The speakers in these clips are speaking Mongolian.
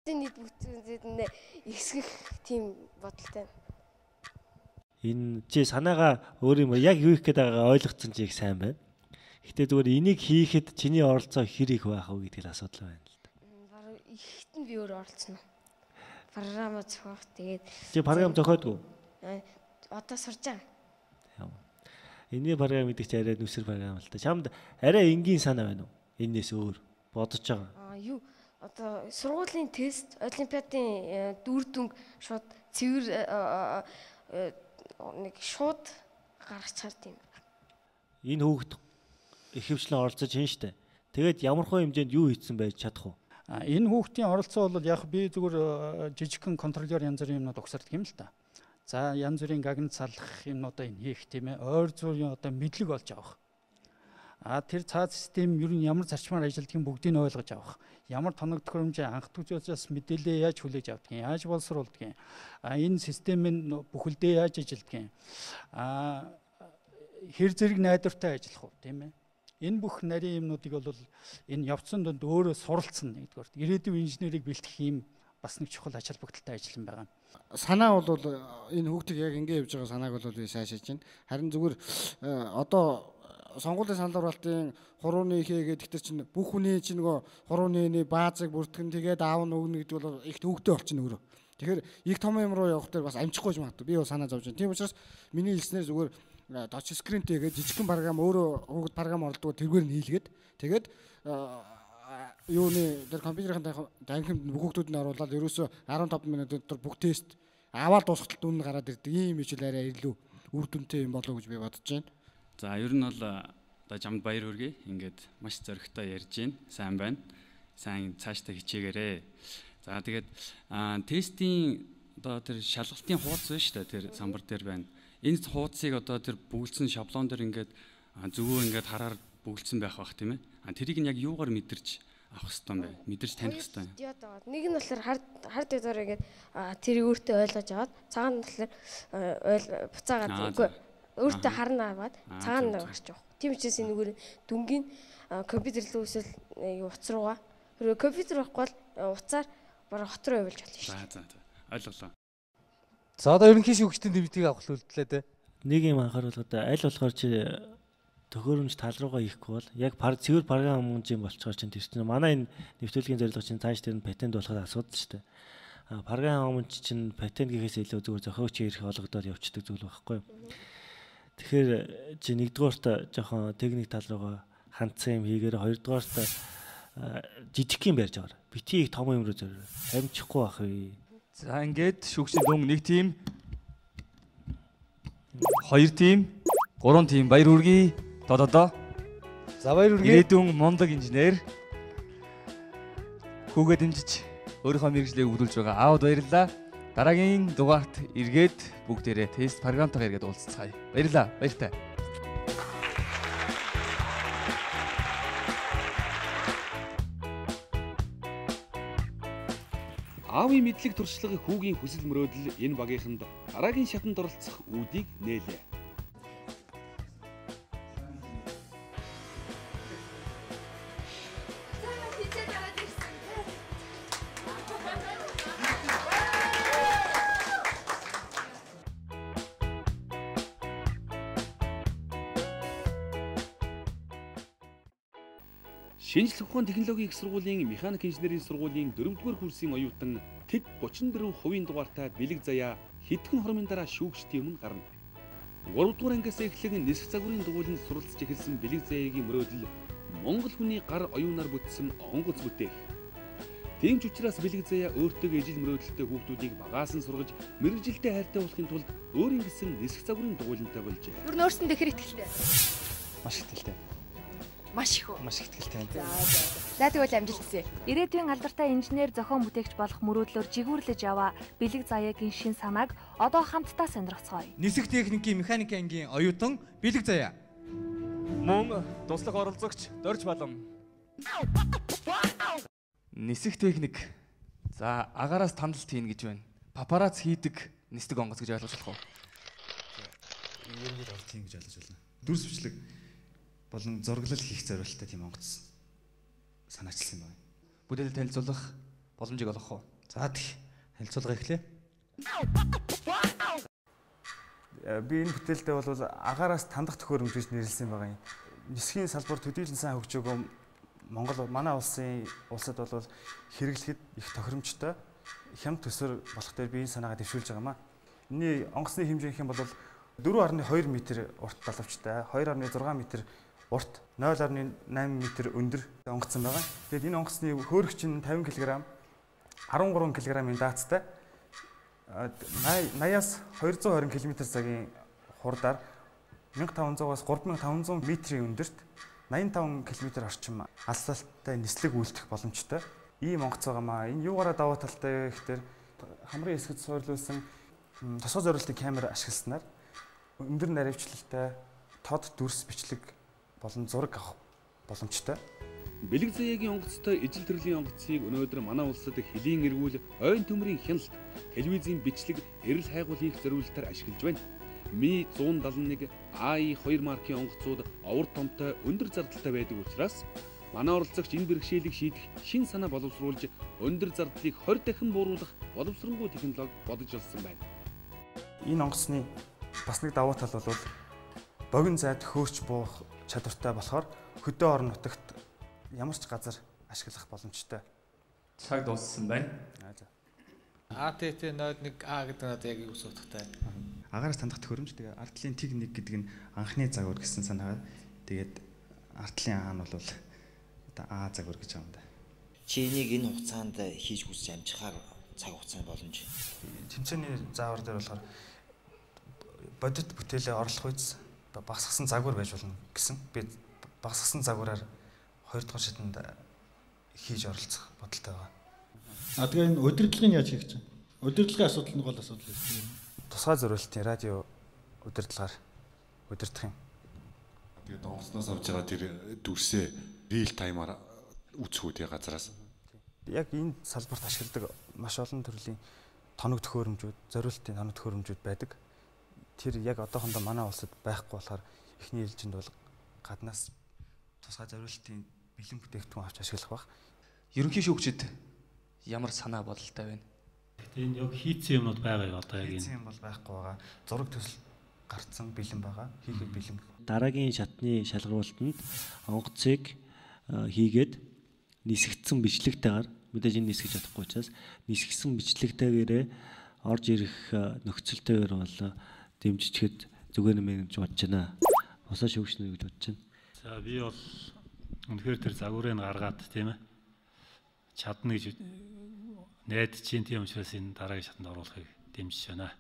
Хотын нийт бүтцэнд ихсгэх тийм бодолтой. Энэ чи санаагаа өөр юм яг юу их гээд байгаагаа ойлгоцсон чи их сайн байна. Гэтэ зүгээр энийг хийхэд чиний оролцоо хэр их байх вэ гэдэг л асуудал байна л да. Бараг ихэт нь би өөр оролцсон. Програм зохиох тэгээд чи програм зохиодгүй? Одоо сурж байгаа. Энэний програм гэдэг чи арай нүсэр програм л та. Чамд арай энгийн санаа байна уу? Энээс өөр бодож байгаа. Юу одоо сургуулийн тест, олимпиадын дүр дүнг шууд цэвэр нэг шууд гаргацгаар тийм. Энэ хүүхэд ихэвчлэн оролцож хийн штэ. Тэгээд ямархуу хэмжээнд юу хийсэн байж чадах вэ? Энэ хүүхдийн оролцоо бол яг би зүгээр жижигхэн контролер янз бүрийн юмнууд угсардаг юм л та. За янз бүрийн гагнад салах юмнуудаа энэ хийх тийм ээ. Ойр зургийн одоо мэдлэг олж авах. Тэр цаад систем ер нь ямар зарчмаар ажилладгийг бүгдийг нь ойлгож авах. Ямар тоног төхөөрөмжөө анх төжөөс мэдээлэл яаж хүлээж авдгийг, яаж боловсруулдгийг, энэ системийн бүхэлдээ яаж ажилдгийг, хэр зэрэг найдвартай ажиллах вэ, тийм ээ. Энэ бүх нарийн юмнуудыг бол энэ явцсан донд өөрөө суралцсан нэгдүгээр. Ирээдүйн инженерийг бэлтгэх юм бас нэг чухал ач холбогдолтой ажил юм байгаа. Санаа бол энэ хүүхдийг яг ингэ явж байгаа санааг бол би сайшааж байна. Харин зүгээр одоо сонгуулийн санал хураалтын хурууны хийгээд ихтэй чинь бүх хүний чинь нөгөө хурууны баазыг бүртгэн тэгээд аав нь өгнө гэдэг бол их төвөгтэй болчихно өөрөө. Тэгэхээр их том юм руу явах дээр бас амжихгүй юм байна. Би бол санаа зовж байна. Тийм учраас миний хэлснээр зүгээр touch screen тэгээд жижигхэн програм өөрөө хүүхэд програм оролддог тэргээр нь хийлгээд тэгээд юуны тэр компьютерийн танхимд хүүхдүүд нь оруулаад ерөөсө 15 минут дотор бүх тест аваад дуусгалтад үнэ гараад ирдэг. Ийм ижил арай илүү үр дүнтэй юм болов уу гэж би бодож байна. За ер нь бол одоо чамд баяр хүргэе. Ингээд маш зоригтой ярьж байна. Сайн байна. Сайн цаашдаа хичээгээрэй. За тэгээд тестийн одоо тэр шалгалтын хуудас байна шүү дээ. Тэр самбар дээр байна. Энэ хуудсыг одоо тэр бүгэлдсэн шаблон дээр ингээд зөвөө ингээд хараар бүгэлдсэн байх бах тийм ээ. Тэрийг нь яг юугаар мэдэрч авах хэрэгтэй юм бэ? Мэдэрч таних хэрэгтэй юм. Нэг нь болохоор хард дэдээр ингээд тэрийг өөртөө ойлгож аваад цагаан нь болохоор буцаагаад үгүй өөртөө харна аваад цагаан гарч явах. Тийм учраас энэ нүгээр дүнгийн компьютер рүү эсвэл утас руугаа. Тэр компьютер байхгүй бол утасаар бараг хот руу явуулж болно шүү дээ. За ойлголоо. За одоо ерөнхийдөө хөгжтийн дэмжлэгийг авах үлдлээ те. Нэг юм анхааруулгад аль болохоор чи төхөөрөмж тал руугаа ихгүй бол яг цэвэр програм мөнгө юм болчихоор чинь тэр чинь манай энэ нэвтрүүлгийн зорилго чинь цааш тэр нь патент болоход асуудал шүү дээ. Програм мөнгө чинь патент гэхээс илүү зүгээр зохиогч ирэх олгодоор явцдаг зүйл байхгүй юу? Тэгэхээр чи нэгдүгээрт жоохон техник тал руугаа хандсан юм хийгээр хоёрдугаарт жижиг юм барьж аваар. Бити их том юм руу зорио. Амжихгүй байх вэ? За ингээд шүүгчийн дүн нэг тим, хоёр тим, гурван тим баяр хүргэе. Додоо. За баяр хүргэе. Ирээдүйн мундаг инженер хүүгээ дэмжиж өөрийнхөө мэргэжлийг өгүүлж байгаа аавд баярлалаа. Дараагийн дугаарт эргээд бүгдээрээ тест програмтайгаар эргээд уулзцгаая. Баярлалаа. Баяртай. Аавын мэдлэг туршлага хүүгийн хүсэл мөрөөдөл энэ багийнханд дараагийн шатанд оролцох үүдийг нээлээ. Шинжлэх ухааны технологийн их сургуулийн механик инженерийн сургуулийн 4-р курсын оюутан TIG 34% дугаартай бэлэг заяа хэдхэн хормын дараа шүүгчдийн өмнө гарна. 3-р ангиас эхлэн нисэх загварын дугуйланд суралцж эхэлсэн бэлэг заяагийн мөрөөдөл Монгол хүний гар оюунаар бүтсэн онгоц бүтээх. Тийм ч учраас бэлэг заяа өөртөө ижил мөрөөдөлтэй хүүхдүүдийг багаас нь сургаж мэрэгжилтэй хайртай болохын тулд өөрийн гэсэн нисэх загварын дугуйлантай болжээ. Бүр нөөцөнд ихэр итгэлтэй. Маш итгэлтэй. Маш их үү? Маш ихтгэлтэй байна. За тэгвэл амжилт хүсье. Ирээдүйн алдартай инженер зохион бүтээгч болох мөрөөдлөөр жигүүрлэж яваа бэлэг заяагийн шин санааг одоо хамтдаа сонирхцгоё. Нисэх техникийн механик ангийн оюутан бэлэг заяа. Мөн туслах оролцогч Дорж Балан. Нисэх техник. За агаараас таналт хийн гэж байна. Папарац хийдэг нисдэг онгоц гэж ойлгож болох уу? Ер нь оролт хийн гэж ойлгож байна. Дүрс бичлэг болон зураглал хийх зорилттой тийм онгоц санаачилсан байна. Бүтээл танилцуулах боломжийг олгох уу? За танилцуулга эхлэе. Би энэ бүтээлдээ бол агаараас тандах төхөөрөмж гэж нэрлсэн байгаа юм. Нисхийн салбар төдийлөн сайн хөгжөөгөө Монгол манай улсад бол хэрэглэхэд их тохиромжтой хямд төсөр болох дээр би энэ санаагаа дэвшүүлж байгаа юм аа. Энийн онгоцны хэмжээ гэх юм бол 4.2 м урт далавчтай, 2.6 м урт, 0.8 м өндөр онгоцсон байгаа. Тэгээд энэ онгоцны хөөрөгч нь 50 кг, 13 кг-ийн даацтай 80-аас 220 км/цагийн хурдаар 1500-аас 3500 м-ийн өндөрт 85 км орчим алсаалттай нислэг үйлдэх боломжтой. Ийм онгоц байгаамаа. Энэ юугаараа даваа талтай гэхээр хамрын хэсгэд суйрлуулсан тосгой зориултын камер ашигласнаар өндөр наривчлалтай тод дүрс бичлэг болон зураг авах боломжтой. Бэлэг заяагийн онгоцтой ижил төрлийн онгоцыг өнөөдөр манай улсад хөлийн эргүүл ойн төмрийн хяналт, телевизийн бичлэг, эрэл хайгуул хийх зориулалтаар ашиглаж байна. Ми 171 AI2 маркийн онгоцууд овор томтой өндөр зардалтай байдаг учраас манай оролцогч энэ бэрхшээлийг шийдэх шин санаа боловсруулж өндөр зардлыг 20 дахин бууруулах боловсронгуй технологи бодож олсон байна. Энэ онгоцны бас нэг давуу тал бол богино зайд хөөрч буух чадвартай болохоор хөдөө орон нутагт ямар ч газар ашиглах боломжтой. Цаг дууссан байна. АТТ 01А гэдэг нь яг юу гэсэн утгатай? Агаараас тандах төхөөрөмж тэгээ артлын тэг 1 гэдэг нь анхны загвар гэсэн санаагаар тэгээд артлын аа нь бол одоо А загвар гэж байгаа юм да. Чи энийг энэ хугацаанд хийж хүсэж амжихаар цаг хугацааны боломж. Тэмцээний заавар дээр болохоор бодит бүтээлээ орлох үйс багасгасан загвар байж болно гэсэн. Би багасгасан загвараар 2 дугаар шатанд хийж оролцох бодолтой байна. Тэгээ энэ удирдлагыг яаж хийх гэж байна? Удирдлагын асуудал нь гол асуудал юм. Тусгай зориултын радио удирдлагаар удирдах юм. Тэгээд онгоцноос авж байгаа тэр дүрсээ real time-аар үүсгүүд газараас. Яг энэ салбарт ашигладаг маш олон төрлийн тоног төхөөрөмжүүд, зориултын тоног төхөөрөмжүүд байдаг. Тэр яг одоохондоо манай улсад байхгүй болохоор эхний ээлжинд бол гаднаас тусгай зориултын бэлэн бүтээгдэхүүн авч ашиглах баг. Ерөнхий шүүгчид ямар санаа бодолтой байна? Гэтэ энэ яг хийцэн юмнууд байгаа юу одоо яг энэ? Хийцэн юм бол байхгүй байгаа. Зураг төсөл гарцсан бэлэн байгаа. Хийхэд бэлэн. Дараагийн шатны шалгаруултанд онгоцыг хийгээд нисгэгдсэн бичлэгтэйгээр мэдээж энэ нисгэж чадахгүй учраас нисгсэн бичлэгтэйгээрээ орж ирэх нөхцөлтэйгээр бол дэмжичхэд зүгээр нэмэ гэж бодож байна. Босоо шүүгчнэ гэж бодож байна. За би бол үнэхээр тэр загварыг гаргаад тийм ээ чадна гэж найдаж чинь тийм учраас энэ дараагийн шатанд оруулахыг дэмжиж байна.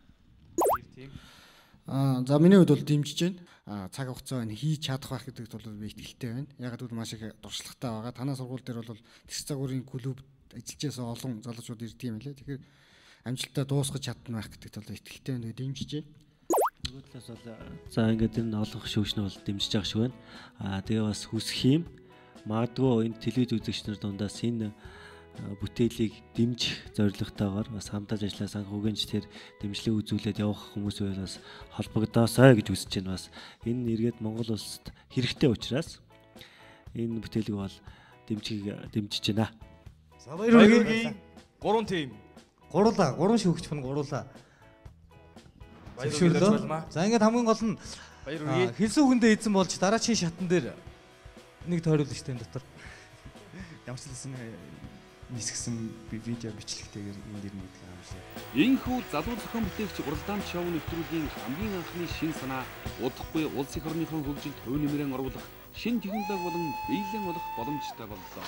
За миний хувьд бол дэмжиж байна. Цаг хугацаа энэ хийж чадах байх гэдэгт бол би итгэлтэй байна. Яг гэвэл маш их дуршлагтай байгаа. Танай сургууль дээр бол тэс загварын клуб ажиллаж байсан олон залуучууд ирдэг юм лээ. Тэгэхээр амжилттай дуусгаж чадна байх гэдэгт бол итгэлтэй байна. Дэмжиж байна. Нөгөө талаас бол за ингээд энэ олох шүүгчнээ бол дэмжиж байгаа шиг байна. Тэгээ бас хүсэх юм. Магадгүй энэ телевиз үзэгч нар дундаас энэ бүтээлийг дэмжих зорилготойгоор бас хамтарч ажиллаа санхүүгийнч тэр дэмжлэг үзүүлээд явах хүмүүс байл бас холбогдоосой гэж үзэж байна. Бас энэ эргээд Монгол улсад хэрэгтэй учраас энэ бүтээлийг бол дэмжиж байна. За баярлалаа. 3 тим. Гурлаа, 3 шүүгч хүн гурлаа. Баярлалаа. За ингээд хамгийн гол нь хэлсэн үгэндээ эзэн болж дараачийн шатан дээр нэг тойруулж штэ энэ дотор. Ямар ч хэлсэн нисгсэн видео бичлэгтэйгээр энэ дэр нэг юм шиг. Энэхүү залуу зохион бүтээгч уралдаан шоу нэвтрүүлгийн хамгийн анхны шин санаа удахгүй улс их орныхон хөгжилд хувь нэмрээ оруулах шин технологи болон биелэн болох боломжтой боллоо.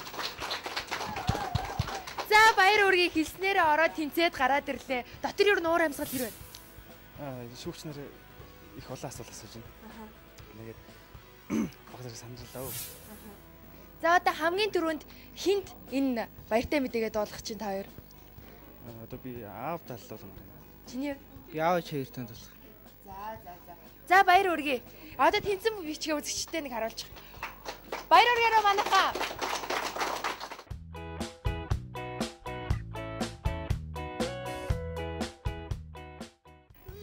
За баяр үргийг хэлснээрээ ороод тэнцээд гараад ирлээ. Дотор юу нуур амьсгал хэр байна? Шүүгч нар их олон асуулт асууж байна. Нэгээд баг зэрэг санууллаа. За одоо хамгийн түрүүнд хинт энэ баяртай мэдээгээ дуулах чинь та хоёр? Одоо би аав таллаа юм байна. Чиний би аав хоёртанд дуулах. За баяр үргээ. Одоо тэнцэн бичгээ үзэгчтэй нэг харуулчих. Баяр үргээрээ манайхаа.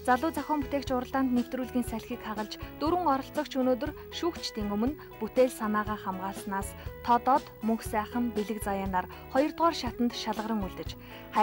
Залуу зохион бүтээгч уралдаанд нэвтрүүлгийн салхийг хагалж 4 оролцогч өнөөдөр шүүгчдийн өмнө бүтээл санаагаа хамгаалснаас Тодод, Мөнх сайхан, Бэлэг заяанаар 2 дугаар шатанд шалгаран үлдэж